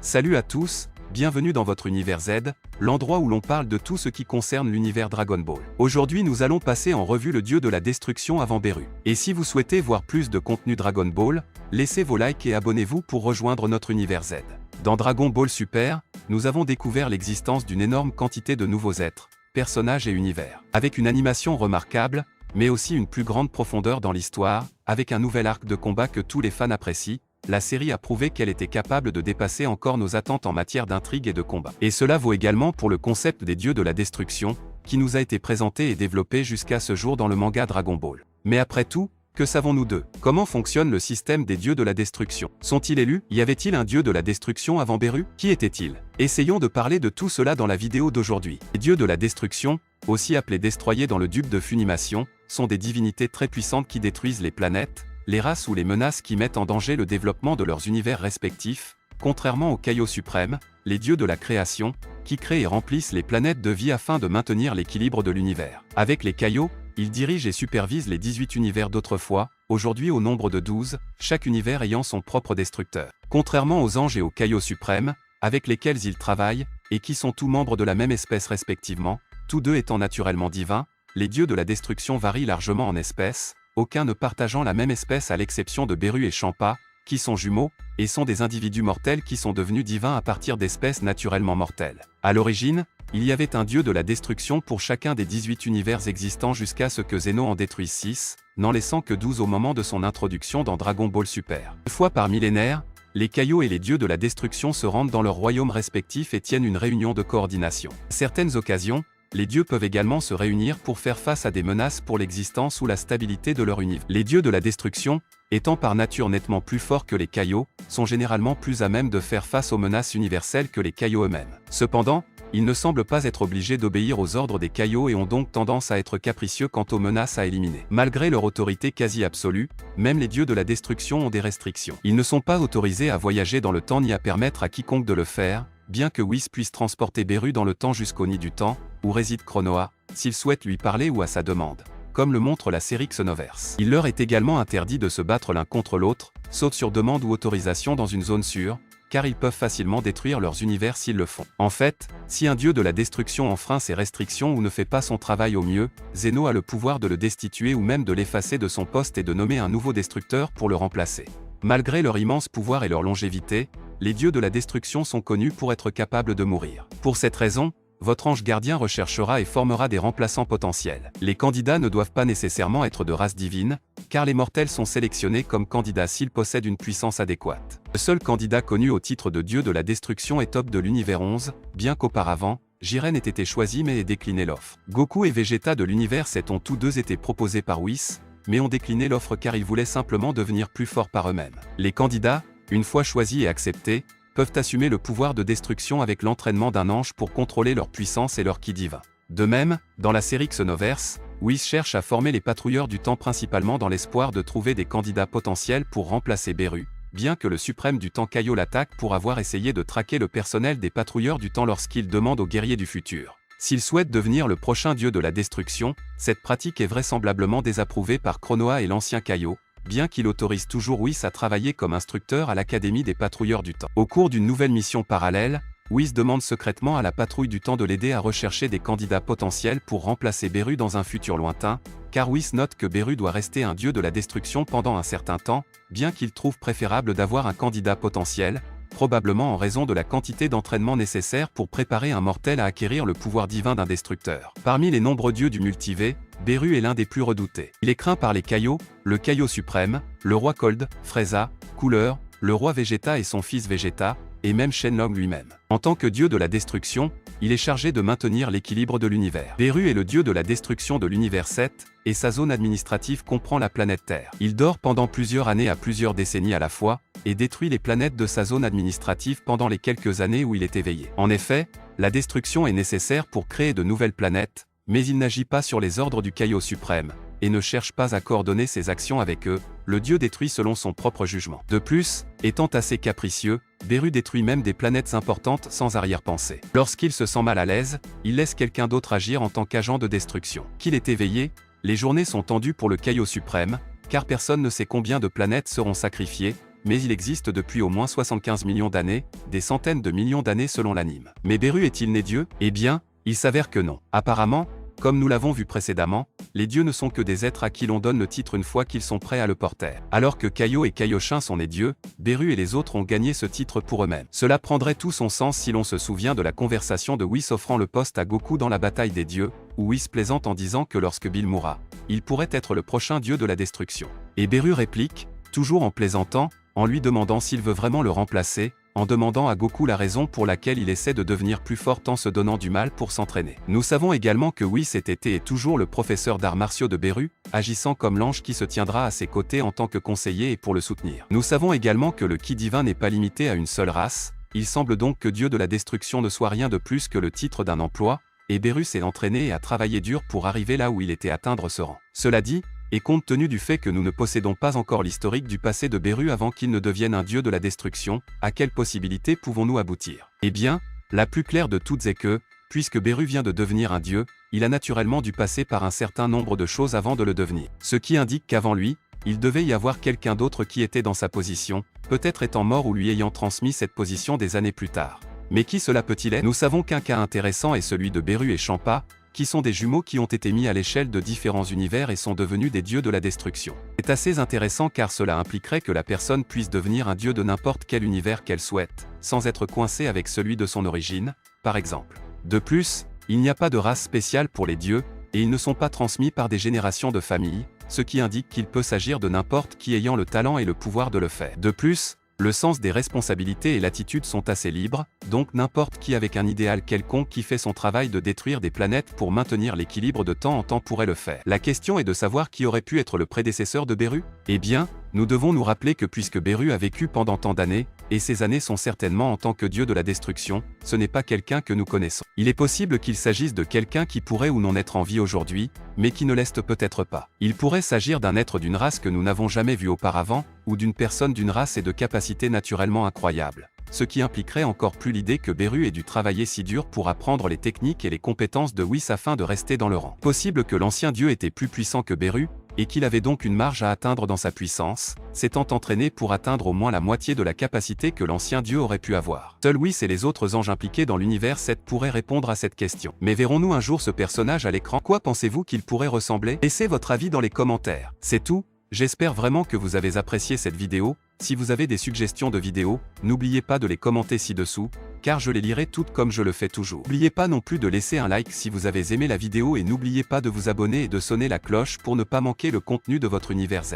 Salut à tous, bienvenue dans votre univers Z, l'endroit où l'on parle de tout ce qui concerne l'univers Dragon Ball. Aujourd'hui nous allons passer en revue le dieu de la destruction avant Beru. Et si vous souhaitez voir plus de contenu Dragon Ball, laissez vos likes et abonnez-vous pour rejoindre notre univers Z. Dans Dragon Ball Super, nous avons découvert l'existence d'une énorme quantité de nouveaux êtres, personnages et univers. Avec une animation remarquable, mais aussi une plus grande profondeur dans l'histoire, avec un nouvel arc de combat que tous les fans apprécient, la série a prouvé qu'elle était capable de dépasser encore nos attentes en matière d'intrigue et de combat. Et cela vaut également pour le concept des dieux de la destruction, qui nous a été présenté et développé jusqu'à ce jour dans le manga Dragon Ball. Mais après tout, que savons-nous d'eux? Comment fonctionne le système des dieux de la destruction? Sont-ils élus? Y avait-il un dieu de la destruction avant Beru? Qui était-il? Essayons de parler de tout cela dans la vidéo d'aujourd'hui. Les dieux de la destruction, aussi appelés destroyers dans le dub de Funimation, sont des divinités très puissantes qui détruisent les planètes, les races ou les menaces qui mettent en danger le développement de leurs univers respectifs, contrairement aux Kaio suprêmes, les dieux de la création, qui créent et remplissent les planètes de vie afin de maintenir l'équilibre de l'univers. Avec les Kaio, ils dirigent et supervisent les 18 univers d'autrefois, aujourd'hui au nombre de 12, chaque univers ayant son propre destructeur. Contrairement aux anges et aux Kaio suprêmes, avec lesquels ils travaillent, et qui sont tous membres de la même espèce respectivement, tous deux étant naturellement divins, les dieux de la destruction varient largement en espèces, aucun ne partageant la même espèce à l'exception de Beru et Champa, qui sont jumeaux, et sont des individus mortels qui sont devenus divins à partir d'espèces naturellement mortelles. À l'origine, il y avait un dieu de la destruction pour chacun des 18 univers existants jusqu'à ce que Zeno en détruise 6, n'en laissant que 12 au moment de son introduction dans Dragon Ball Super. Une fois par millénaire, les Kaio et les dieux de la destruction se rendent dans leurs royaumes respectifs et tiennent une réunion de coordination. À certaines occasions, les dieux peuvent également se réunir pour faire face à des menaces pour l'existence ou la stabilité de leur univers. Les dieux de la destruction, étant par nature nettement plus forts que les Kaio, sont généralement plus à même de faire face aux menaces universelles que les Kaio eux-mêmes. Cependant, ils ne semblent pas être obligés d'obéir aux ordres des Kaio et ont donc tendance à être capricieux quant aux menaces à éliminer. Malgré leur autorité quasi absolue, même les dieux de la destruction ont des restrictions. Ils ne sont pas autorisés à voyager dans le temps ni à permettre à quiconque de le faire, bien que Whis puisse transporter Beru dans le temps jusqu'au nid du temps, où réside Chronoa, s'il souhaite lui parler ou à sa demande, comme le montre la série Xenoverse. Il leur est également interdit de se battre l'un contre l'autre, sauf sur demande ou autorisation dans une zone sûre, car ils peuvent facilement détruire leurs univers s'ils le font. En fait, si un dieu de la destruction enfreint ses restrictions ou ne fait pas son travail au mieux, Zeno a le pouvoir de le destituer ou même de l'effacer de son poste et de nommer un nouveau destructeur pour le remplacer. Malgré leur immense pouvoir et leur longévité, les dieux de la destruction sont connus pour être capables de mourir. Pour cette raison, votre ange gardien recherchera et formera des remplaçants potentiels. Les candidats ne doivent pas nécessairement être de race divine, car les mortels sont sélectionnés comme candidats s'ils possèdent une puissance adéquate. Le seul candidat connu au titre de dieu de la destruction est Top de l'univers 11, bien qu'auparavant, Jiren ait été choisi mais ait décliné l'offre. Goku et Vegeta de l'univers 7 ont tous deux été proposés par Whis, mais ont décliné l'offre car ils voulaient simplement devenir plus forts par eux-mêmes. Les candidats, une fois choisis et acceptés, peuvent assumer le pouvoir de destruction avec l'entraînement d'un ange pour contrôler leur puissance et leur ki divin. De même, dans la série Xenoverse, Whis cherche à former les patrouilleurs du temps principalement dans l'espoir de trouver des candidats potentiels pour remplacer Beru, bien que le suprême du temps Kaio l'attaque pour avoir essayé de traquer le personnel des patrouilleurs du temps lorsqu'il demande aux guerriers du futur s'il souhaite devenir le prochain dieu de la destruction. Cette pratique est vraisemblablement désapprouvée par Chronoa et l'ancien Kaio, bien qu'il autorise toujours Whis à travailler comme instructeur à l'Académie des patrouilleurs du temps. Au cours d'une nouvelle mission parallèle, Whis demande secrètement à la patrouille du temps de l'aider à rechercher des candidats potentiels pour remplacer Beru dans un futur lointain, car Whis note que Beru doit rester un dieu de la destruction pendant un certain temps, bien qu'il trouve préférable d'avoir un candidat potentiel, probablement en raison de la quantité d'entraînement nécessaire pour préparer un mortel à acquérir le pouvoir divin d'un destructeur. Parmi les nombreux dieux du multivers, Beru est l'un des plus redoutés. Il est craint par les Kaio, le Kaio suprême, le roi Cold, Frieza, Cooler, le roi Vegeta et son fils Vegeta, et même Shenlong lui-même. En tant que dieu de la destruction, il est chargé de maintenir l'équilibre de l'univers. Beru est le dieu de la destruction de l'univers 7, et sa zone administrative comprend la planète Terre. Il dort pendant plusieurs années à plusieurs décennies à la fois, et détruit les planètes de sa zone administrative pendant les quelques années où il est éveillé. En effet, la destruction est nécessaire pour créer de nouvelles planètes, mais il n'agit pas sur les ordres du Kaio suprême, et ne cherche pas à coordonner ses actions avec eux, le dieu détruit selon son propre jugement. De plus, étant assez capricieux, Beru détruit même des planètes importantes sans arrière-pensée. Lorsqu'il se sent mal à l'aise, il laisse quelqu'un d'autre agir en tant qu'agent de destruction. Qu'il est éveillé, les journées sont tendues pour le Kaio suprême, car personne ne sait combien de planètes seront sacrifiées, mais il existe depuis au moins 75 millions d'années, des centaines de millions d'années selon l'anime. Mais Beru est-il né Dieu? Eh bien, il s'avère que non. Apparemment, comme nous l'avons vu précédemment, les dieux ne sont que des êtres à qui l'on donne le titre une fois qu'ils sont prêts à le porter. Alors que Kaio et Kaioshin sont nés dieux, Beru et les autres ont gagné ce titre pour eux-mêmes. Cela prendrait tout son sens si l'on se souvient de la conversation de Whis offrant le poste à Goku dans la bataille des dieux, où Whis plaisante en disant que lorsque Bill mourra, il pourrait être le prochain dieu de la destruction. Et Beru réplique, toujours en plaisantant, en lui demandant s'il veut vraiment le remplacer, en demandant à Goku la raison pour laquelle il essaie de devenir plus fort en se donnant du mal pour s'entraîner. Nous savons également que Whis était et est toujours le professeur d'arts martiaux de Beru, agissant comme l'ange qui se tiendra à ses côtés en tant que conseiller et pour le soutenir. Nous savons également que le ki divin n'est pas limité à une seule race, il semble donc que Dieu de la destruction ne soit rien de plus que le titre d'un emploi, et Beru s'est entraîné et a travaillé dur pour arriver là où il était atteindre ce rang. Cela dit, et compte tenu du fait que nous ne possédons pas encore l'historique du passé de Beru avant qu'il ne devienne un dieu de la destruction, à quelle possibilité pouvons-nous aboutir? Eh bien, la plus claire de toutes est que, puisque Beru vient de devenir un dieu, il a naturellement dû passer par un certain nombre de choses avant de le devenir. Ce qui indique qu'avant lui, il devait y avoir quelqu'un d'autre qui était dans sa position, peut-être étant mort ou lui ayant transmis cette position des années plus tard. Mais qui cela peut-il être? Nous savons qu'un cas intéressant est celui de Beru et Champa, qui sont des jumeaux qui ont été mis à l'échelle de différents univers et sont devenus des dieux de la destruction. C'est assez intéressant car cela impliquerait que la personne puisse devenir un dieu de n'importe quel univers qu'elle souhaite, sans être coincée avec celui de son origine, par exemple. De plus, il n'y a pas de race spéciale pour les dieux, et ils ne sont pas transmis par des générations de familles, ce qui indique qu'il peut s'agir de n'importe qui ayant le talent et le pouvoir de le faire. De plus, le sens des responsabilités et l'attitude sont assez libres, donc n'importe qui avec un idéal quelconque qui fait son travail de détruire des planètes pour maintenir l'équilibre de temps en temps pourrait le faire. La question est de savoir qui aurait pu être le prédécesseur de Beru? Eh bien, nous devons nous rappeler que puisque Beru a vécu pendant tant d'années, et ces années sont certainement en tant que dieu de la destruction, ce n'est pas quelqu'un que nous connaissons. Il est possible qu'il s'agisse de quelqu'un qui pourrait ou non être en vie aujourd'hui, mais qui ne l'est peut-être pas. Il pourrait s'agir d'un être d'une race que nous n'avons jamais vu auparavant, ou d'une personne d'une race et de capacités naturellement incroyables. Ce qui impliquerait encore plus l'idée que Beru ait dû travailler si dur pour apprendre les techniques et les compétences de Whis afin de rester dans le rang. Possible que l'ancien dieu était plus puissant que Beru, et qu'il avait donc une marge à atteindre dans sa puissance, s'étant entraîné pour atteindre au moins la moitié de la capacité que l'ancien dieu aurait pu avoir. Seuls Whis et les autres anges impliqués dans l'univers 7 pourraient répondre à cette question. Mais verrons-nous un jour ce personnage à l'écran? Quoi pensez-vous qu'il pourrait ressembler? Laissez votre avis dans les commentaires. C'est tout. J'espère vraiment que vous avez apprécié cette vidéo. Si vous avez des suggestions de vidéos, n'oubliez pas de les commenter ci-dessous, car je les lirai toutes comme je le fais toujours. N'oubliez pas non plus de laisser un like si vous avez aimé la vidéo et n'oubliez pas de vous abonner et de sonner la cloche pour ne pas manquer le contenu de votre univers Z.